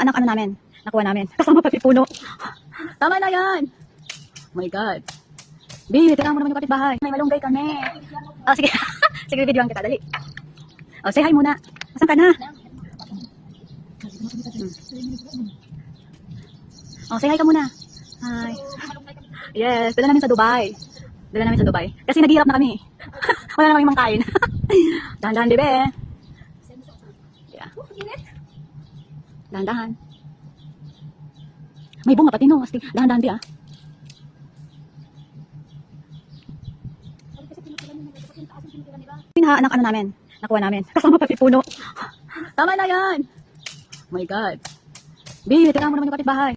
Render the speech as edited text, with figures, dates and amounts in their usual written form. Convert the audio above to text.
Anak ano namin, nakuha namin. Kasama pati puno. Tama na yan. Oh my God. Babe, tingnan mo naman yung kapitbahay. May malunggay kami. Oh, sige. Sige, videoan kita. Dali. Oh, say hi muna. Asan ka na? Oh, say hi ka muna. Hi. Yes, dala namin sa Dubai. Dala namin sa Dubai. Kasi naghihirap na kami. Wala na kaming mangkain. Dahan-dahan, bebe. Yeah. Dahan-dahan. May bunga pati no. Dahan-dahan di ah. Anak ano namin, nakuha namin. Kasama pati puno. Tama na yan. Oh my God. Babe, tingnan mo naman yung kapitbahay.